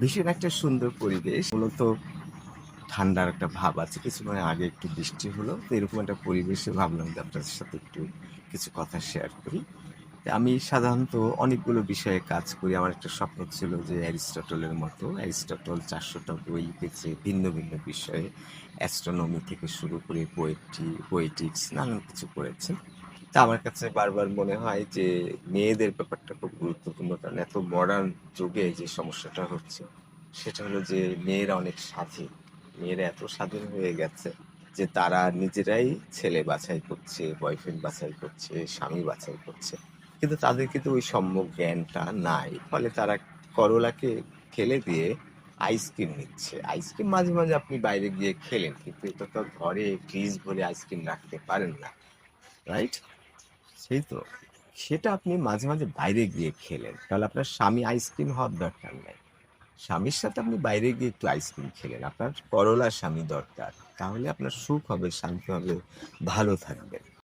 ভীষণ একটা সুন্দর পরিবেশ। মূলত ঠান্ডার একটা ভাব আছে। কিছুক্ষণ আগে একটু বৃষ্টি হলো। তো এরকম একটা পরিবেশে ভাবলাম যে আপনাদের সাথে একটু কিছু কথা শেয়ার করি। আমি সাধারণত অনেকগুলো বিষয়ে কাজ করি। আমার একটা স্বপ্ন ছিল যে অ্যারিস্টটলের মতো। অ্যারিস্টটল ৪০০ টা বই লিখেছে ভিন্ন, ভিন্ন বিষয়ে। অ্যাস্ট্রোনমি থেকে শুরু করে পোয়েটিক্স নানান কিছু করেছেন। তা আমার কাছে বারবার মনে হয় যে মেয়েদের ব্যাপারটা খুব গুরুত্বপূর্ণ। কারণ এত মডার্ন যুগে যে সমস্যাটা হচ্ছে সেটা হলো যে মেয়েরা অনেক স্বাধীন। মেয়েরা এত স্বাধীন হয়ে গেছে যে তারা নিজেরাই ছেলে বাছাই করছে, বয়ফ্রেন্ড বাছাই করছে, স্বামী বাছাই করছে। কিন্তু তাদের কিন্তু ওই সম্যক জ্ঞানটা নাই। ফলে তারা করলাকে ফেলে দিয়ে আইসক্রিম নিচ্ছে। আইসক্রিম মাঝে, মাঝে আপনি বাইরে গিয়ে খেলেন। কিন্তু এটা তো ঘরে ফ্রিজ ভরে আইসক্রিম রাখতে পারেন না। রাইট? সেই তো। সেটা আপনি মাঝে, মাঝে বাইরে গিয়ে খেলেন। তাহলে আপনার স্বামী আইসক্রিম হওয়ার দরকার নাই। স্বামীর সাথে আপনি বাইরে গিয়ে একটু আইসক্রিম খেলেন। আপনার করলা স্বামী দরকার। তাহলে আপনার সুখ হবে, শান্তি হবে, ভালো থাকবেন।